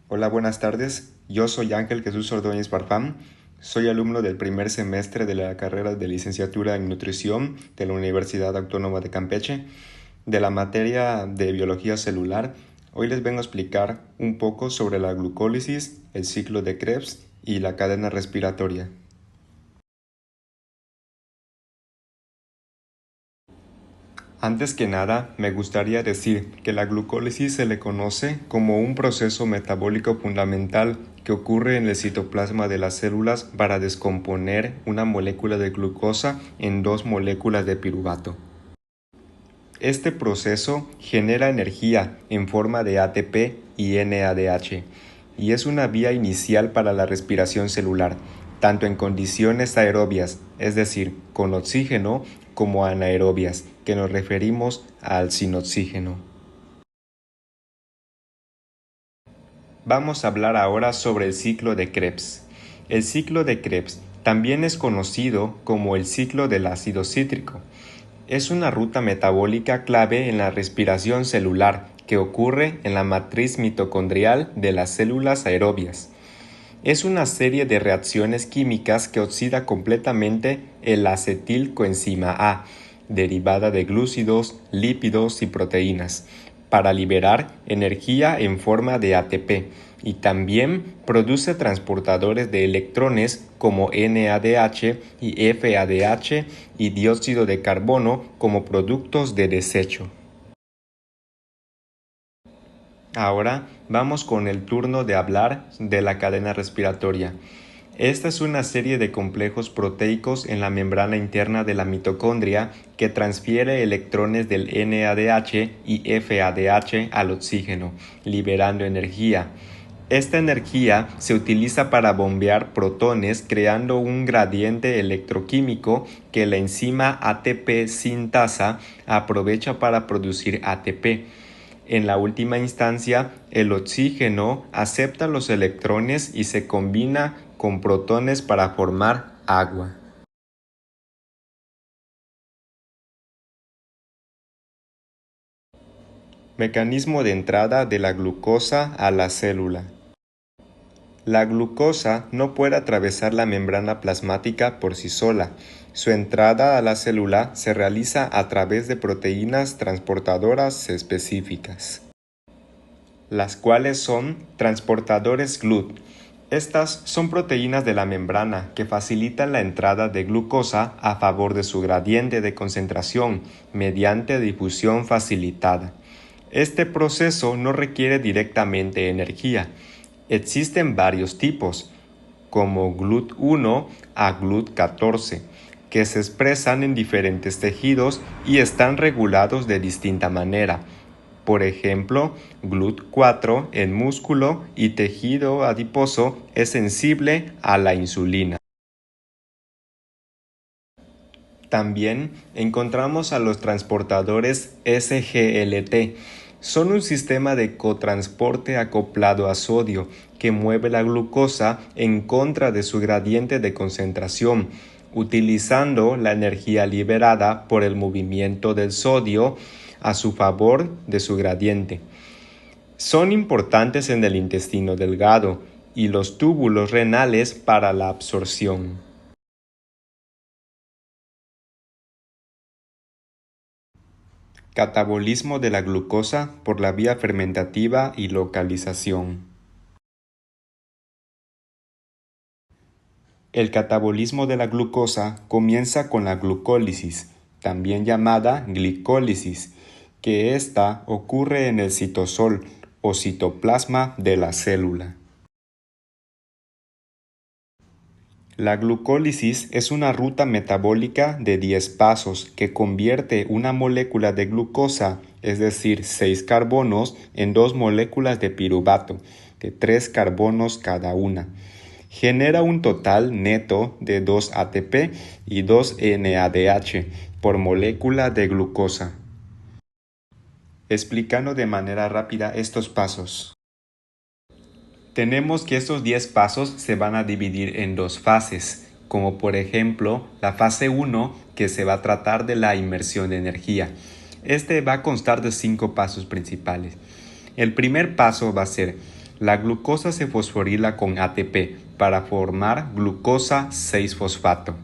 Hola, buenas tardes. Yo soy Ángel Jesús Ordóñez Farfán. Soy alumno del primer semestre de la carrera de licenciatura en nutrición de la Universidad Autónoma de Campeche, de la materia de biología celular. Hoy les vengo a explicar un poco sobre la glucólisis, el ciclo de Krebs y la cadena respiratoria. Antes que nada, me gustaría decir que la glucólisis se le conoce como un proceso metabólico fundamental que ocurre en el citoplasma de las células para descomponer una molécula de glucosa en dos moléculas de piruvato. Este proceso genera energía en forma de ATP y NADH y es una vía inicial para la respiración celular, tanto en condiciones aerobias, es decir, con oxígeno, como anaerobias, que nos referimos al sin oxígeno. Vamos a hablar ahora sobre el ciclo de Krebs. El ciclo de Krebs también es conocido como el ciclo del ácido cítrico. Es una ruta metabólica clave en la respiración celular que ocurre en la matriz mitocondrial de las células aerobias. Es una serie de reacciones químicas que oxida completamente el acetilcoenzima A, derivada de glúcidos, lípidos y proteínas, para liberar energía en forma de ATP, y también produce transportadores de electrones como NADH y FADH y dióxido de carbono como productos de desecho. Ahora vamos con el turno de hablar de la cadena respiratoria. Esta es una serie de complejos proteicos en la membrana interna de la mitocondria que transfiere electrones del NADH y FADH al oxígeno, liberando energía. Esta energía se utiliza para bombear protones, creando un gradiente electroquímico que la enzima ATP sintasa aprovecha para producir ATP. En la última instancia, el oxígeno acepta los electrones y se combina con protones para formar agua. Mecanismo de entrada de la glucosa a la célula. La glucosa no puede atravesar la membrana plasmática por sí sola. Su entrada a la célula se realiza a través de proteínas transportadoras específicas, las cuales son transportadores GLUT. Estas son proteínas de la membrana que facilitan la entrada de glucosa a favor de su gradiente de concentración mediante difusión facilitada. Este proceso no requiere directamente energía. Existen varios tipos, como GLUT1 a GLUT14, que se expresan en diferentes tejidos y están regulados de distinta manera. Por ejemplo, GLUT4 en músculo y tejido adiposo es sensible a la insulina. También encontramos a los transportadores SGLT. Son un sistema de cotransporte acoplado a sodio que mueve la glucosa en contra de su gradiente de concentración, utilizando la energía liberada por el movimiento del sodio a su favor de su gradiente. Son importantes en el intestino delgado y los túbulos renales para la absorción. Catabolismo de la glucosa por la vía fermentativa y localización. El catabolismo de la glucosa comienza con la glucólisis, también llamada glicólisis, que ésta ocurre en el citosol o citoplasma de la célula. La glucólisis es una ruta metabólica de 10 pasos que convierte una molécula de glucosa, es decir, 6 carbonos, en dos moléculas de piruvato, de 3 carbonos cada una. Genera un total neto de 2 ATP y 2 NADH por molécula de glucosa. Explicando de manera rápida estos pasos. Tenemos que estos 10 pasos se van a dividir en dos fases, como por ejemplo la fase 1, que se va a tratar de la inmersión de energía. Este va a constar de 5 pasos principales. El primer paso va a ser La glucosa se fosforila con ATP para formar glucosa 6-fosfato.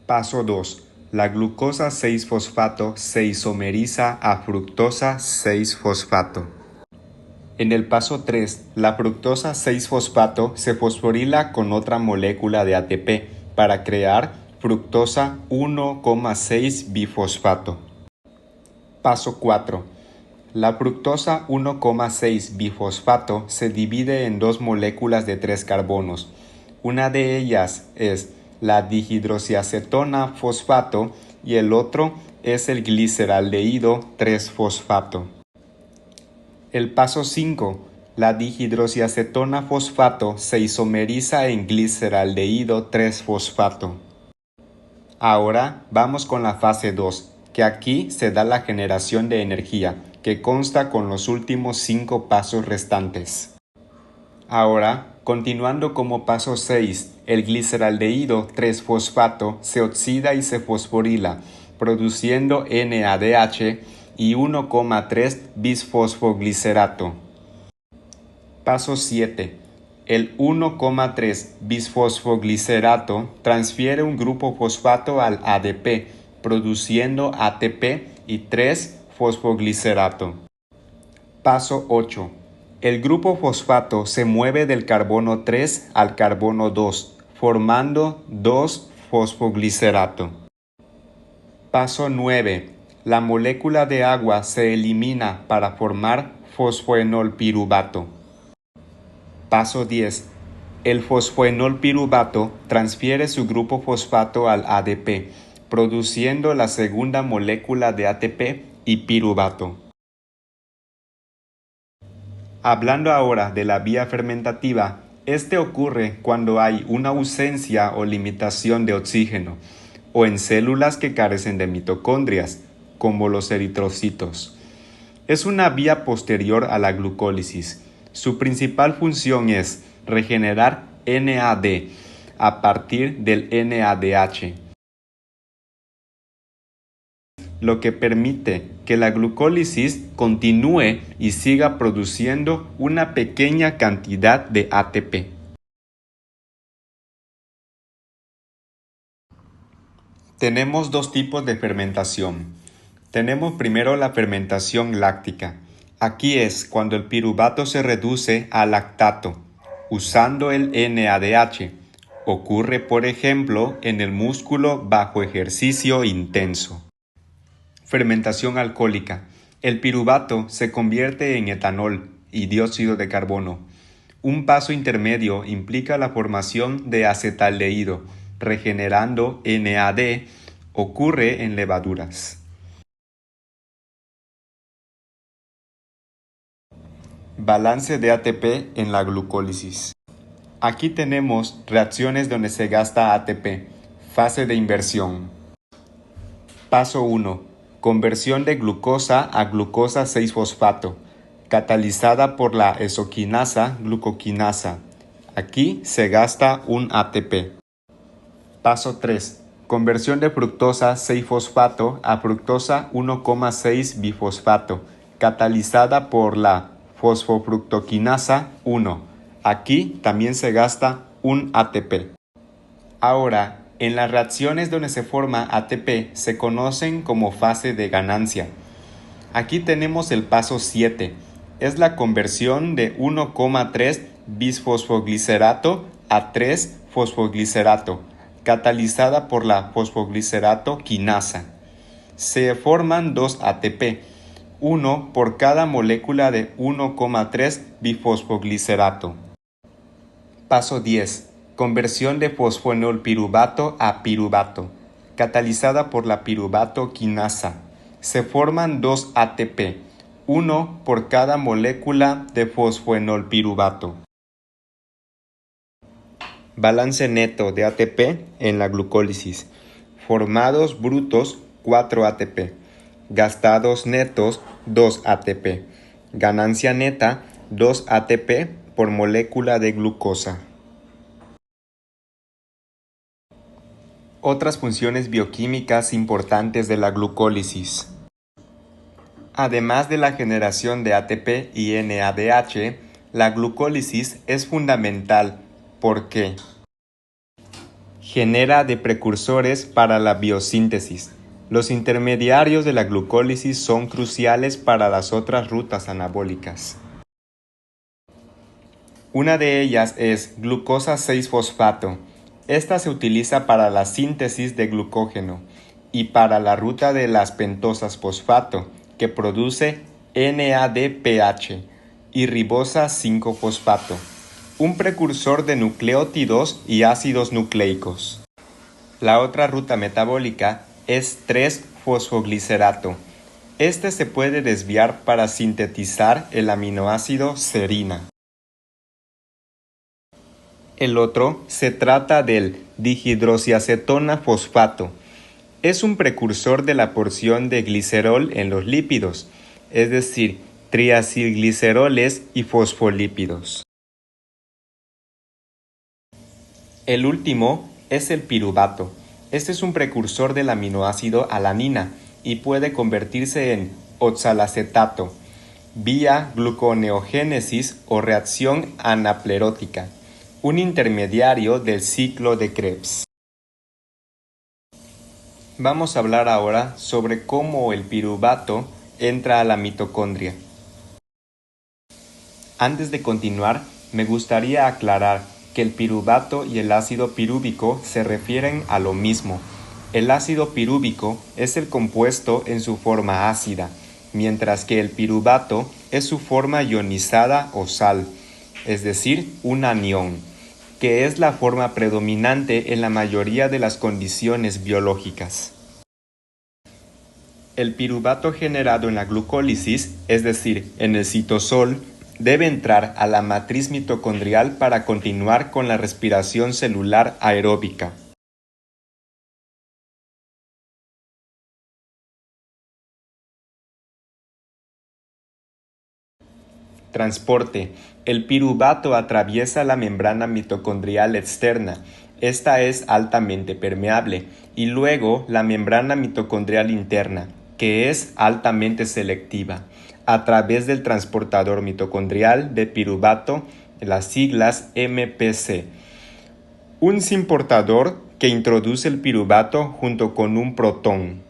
Paso 2. La glucosa 6-fosfato se isomeriza a fructosa 6-fosfato. En el paso 3, la fructosa 6-fosfato se fosforila con otra molécula de ATP para crear fructosa 1,6-bifosfato. Paso 4. La fructosa 1,6-bifosfato se divide en dos moléculas de 3 carbonos. Una de ellas es la dihidroxiacetona fosfato y el otro es el gliceraldehído 3-fosfato. El paso 5. La dihidroxiacetona fosfato se isomeriza en gliceraldehído 3-fosfato. Ahora vamos con la fase 2, que aquí se da la generación de energía, que consta con los últimos 5 pasos restantes. Ahora, continuando como paso 6, el gliceraldehído 3-fosfato se oxida y se fosforila, produciendo NADH y 1,3-bisfosfoglicerato. Paso 7. El 1,3-bisfosfoglicerato transfiere un grupo fosfato al ADP, produciendo ATP y 3-fosfoglicerato. Paso 8. El grupo fosfato se mueve del carbono 3 al carbono 2, formando 2-fosfoglicerato. Paso 9. La molécula de agua se elimina para formar fosfoenolpiruvato. Paso 10. El fosfoenolpiruvato transfiere su grupo fosfato al ADP, produciendo la segunda molécula de ATP y piruvato. Hablando ahora de la vía fermentativa, este ocurre cuando hay una ausencia o limitación de oxígeno, o en células que carecen de mitocondrias, como los eritrocitos. Es una vía posterior a la glucólisis. Su principal función es regenerar NAD a partir del NADH, lo que permite que la glucólisis continúe y siga produciendo una pequeña cantidad de ATP. Tenemos dos tipos de fermentación. Tenemos primero la fermentación láctica. Aquí es cuando el piruvato se reduce a lactato, usando el NADH. Ocurre, por ejemplo, en el músculo bajo ejercicio intenso. Fermentación alcohólica. El piruvato se convierte en etanol y dióxido de carbono. Un paso intermedio implica la formación de acetaldehído, regenerando NAD. Ocurre en levaduras. Balance de ATP en la glucólisis. Aquí tenemos reacciones donde se gasta ATP. Fase de inversión. Paso 1. Conversión de glucosa a glucosa 6-fosfato, catalizada por la exoquinasa glucoquinasa. Aquí se gasta un ATP. Paso 3. Conversión de fructosa 6-fosfato a fructosa 1,6-bifosfato, catalizada por la fosfofructoquinasa 1. Aquí también se gasta un ATP. Ahora, en las reacciones donde se forma ATP se conocen como fase de ganancia. Aquí tenemos el paso 7. Es la conversión de 1,3-bisfosfoglicerato a 3-fosfoglicerato, catalizada por la fosfoglicerato quinasa. Se forman dos ATP, uno por cada molécula de 1,3-bifosfoglicerato. Paso 10. Conversión de fosfoenolpiruvato a piruvato, catalizada por la piruvato quinasa. Se forman dos ATP, uno por cada molécula de fosfoenolpiruvato. Balance neto de ATP en la glucólisis. Formados brutos 4 ATP. Gastados netos 2 ATP. Ganancia neta 2 ATP por molécula de glucosa. Otras funciones bioquímicas importantes de la glucólisis. Además de la generación de ATP y NADH, La glucólisis es fundamental porque genera de precursores para la biosíntesis. Los intermediarios de la glucólisis son cruciales para las otras rutas anabólicas. Una de ellas es glucosa 6-fosfato. Esta se utiliza para la síntesis de glucógeno y para la ruta de las pentosas fosfato, que produce NADPH, y ribosa 5-fosfato, un precursor de nucleótidos y ácidos nucleicos. La otra ruta metabólica es 3-fosfoglicerato. Este se puede desviar para sintetizar el aminoácido serina. El otro se trata del dihidroxiacetona fosfato. Es un precursor de la porción de glicerol en los lípidos, es decir, triacilgliceroles y fosfolípidos. El último es el piruvato. Este es un precursor del aminoácido alanina y puede convertirse en oxalacetato vía gluconeogénesis o reacción anaplerótica, un intermediario del ciclo de Krebs. Vamos a hablar ahora sobre cómo el piruvato entra a la mitocondria. Antes de continuar, me gustaría aclarar que el piruvato y el ácido pirúvico se refieren a lo mismo. El ácido pirúvico es el compuesto en su forma ácida, mientras que el piruvato es su forma ionizada o sal, es decir, un anión, que es la forma predominante en la mayoría de las condiciones biológicas. El piruvato generado en la glucólisis, es decir, en el citosol, debe entrar a la matriz mitocondrial para continuar con la respiración celular aeróbica. Transporte. El piruvato atraviesa la membrana mitocondrial externa. Esta es altamente permeable, y luego la membrana mitocondrial interna, que es altamente selectiva, a través del transportador mitocondrial de piruvato, las siglas MPC. Un simportador que introduce el piruvato junto con un protón.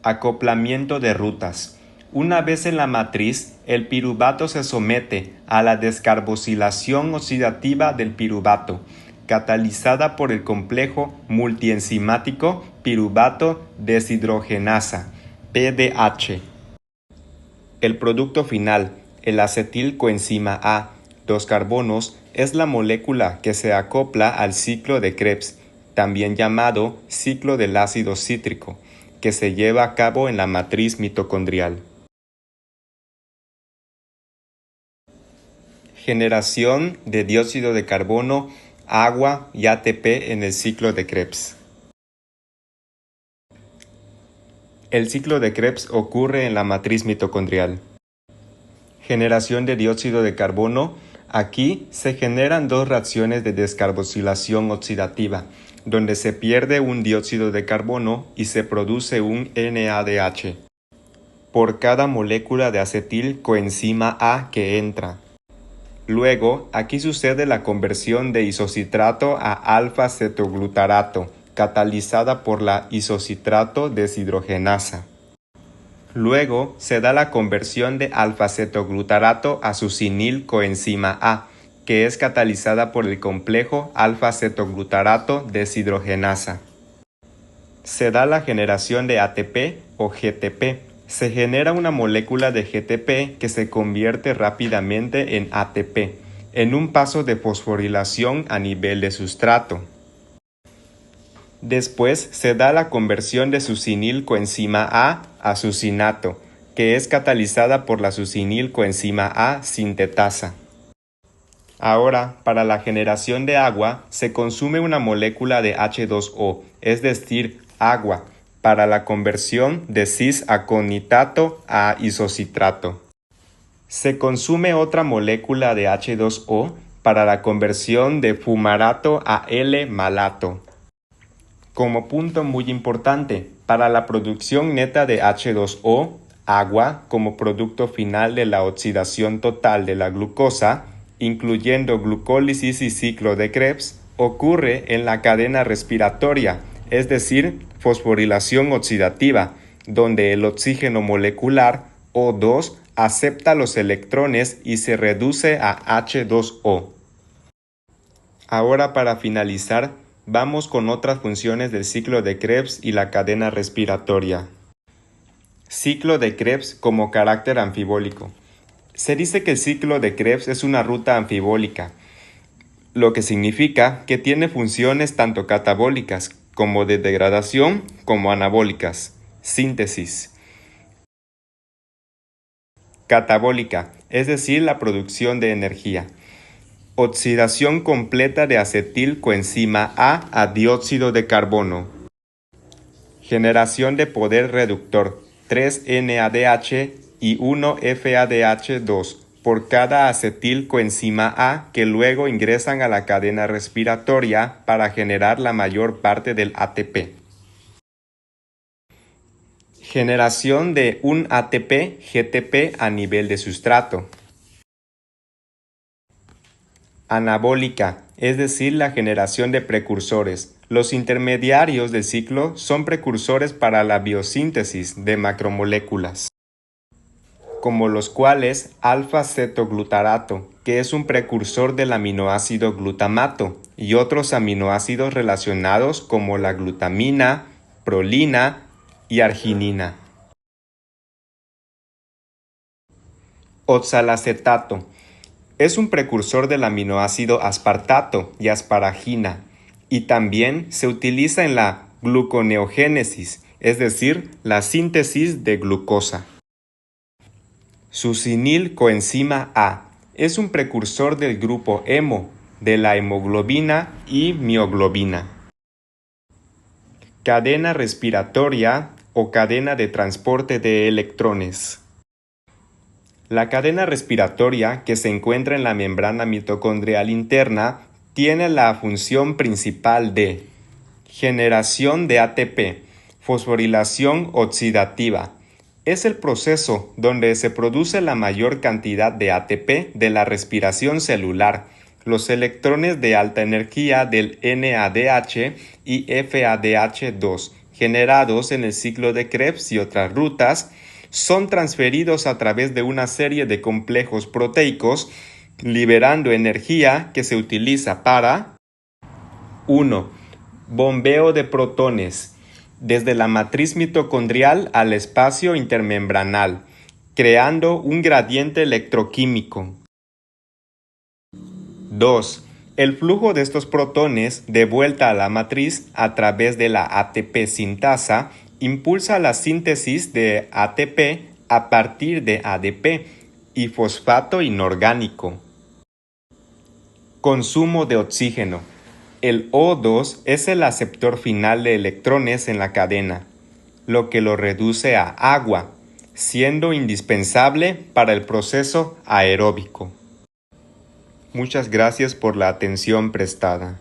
Acoplamiento de rutas. Una vez en la matriz, el piruvato se somete a la descarboxilación oxidativa del piruvato, catalizada por el complejo multienzimático piruvato deshidrogenasa, PDH. El producto final, el acetilcoenzima A, 2 carbonos, es la molécula que se acopla al ciclo de Krebs, también llamado ciclo del ácido cítrico, que se lleva a cabo en la matriz mitocondrial. Generación de dióxido de carbono, agua y ATP en el ciclo de Krebs. El ciclo de Krebs ocurre en la matriz mitocondrial. Generación de dióxido de carbono. Aquí se generan dos reacciones de descarboxilación oxidativa, donde se pierde un dióxido de carbono y se produce un NADH por cada molécula de acetilcoenzima A que entra. Luego, aquí sucede la conversión de isocitrato a alfa-cetoglutarato, catalizada por la isocitrato deshidrogenasa. Luego, se da la conversión de alfa-cetoglutarato a succinilcoenzima A, que es catalizada por el complejo alfa-cetoglutarato deshidrogenasa. Se da la generación de ATP o GTP. Se genera una molécula de GTP que se convierte rápidamente en ATP, en un paso de fosforilación a nivel de sustrato. Después se da la conversión de succinilcoenzima a succinato, que es catalizada por la succinilcoenzima A sintetasa. Ahora, para la generación de agua, se consume una molécula de H2O, es decir, agua, para la conversión de cis-aconitato a isocitrato. Se consume otra molécula de H2O para la conversión de fumarato a L-malato. Como punto muy importante, para la producción neta de H2O, agua como producto final de la oxidación total de la glucosa, incluyendo glucólisis y ciclo de Krebs, ocurre en la cadena respiratoria, es decir, fosforilación oxidativa, donde el oxígeno molecular O2 acepta los electrones y se reduce a H2O. Ahora, para finalizar, vamos con otras funciones del ciclo de Krebs y la cadena respiratoria. Ciclo de Krebs como carácter anfibólico. Se dice que el ciclo de Krebs es una ruta anfibólica, lo que significa que tiene funciones tanto catabólicas como de degradación como anabólicas. Síntesis. Catabólica, es decir, la producción de energía. Oxidación completa de acetilcoenzima A dióxido de carbono. Generación de poder reductor 3-NADH y 1-FADH2 por cada acetilcoenzima A que luego ingresan a la cadena respiratoria para generar la mayor parte del ATP. Generación de un ATP-GTP a nivel de sustrato. Anabólica, es decir, la generación de precursores. Los intermediarios del ciclo son precursores para la biosíntesis de macromoléculas, como los cuales alfa-cetoglutarato, que es un precursor del aminoácido glutamato, y otros aminoácidos relacionados como la glutamina, prolina y arginina. Oxalacetato. Es un precursor del aminoácido aspartato y asparagina, y también se utiliza en la gluconeogénesis, es decir, la síntesis de glucosa. Succinilcoenzima A es un precursor del grupo hemo, de la hemoglobina y mioglobina. Cadena respiratoria o cadena de transporte de electrones. La cadena respiratoria, que se encuentra en la membrana mitocondrial interna, tiene la función principal de generación de ATP, fosforilación oxidativa. Es el proceso donde se produce la mayor cantidad de ATP de la respiración celular. Los electrones de alta energía del NADH y FADH2, generados en el ciclo de Krebs y otras rutas, son transferidos a través de una serie de complejos proteicos, liberando energía que se utiliza para 1. Bombeo de protones desde la matriz mitocondrial al espacio intermembranal, creando un gradiente electroquímico. 2. El flujo de estos protones de vuelta a la matriz a través de la ATP sintasa impulsa la síntesis de ATP a partir de ADP y fosfato inorgánico. Consumo de oxígeno. El O2 es el aceptor final de electrones en la cadena, lo que lo reduce a agua, siendo indispensable para el proceso aeróbico. Muchas gracias por la atención prestada.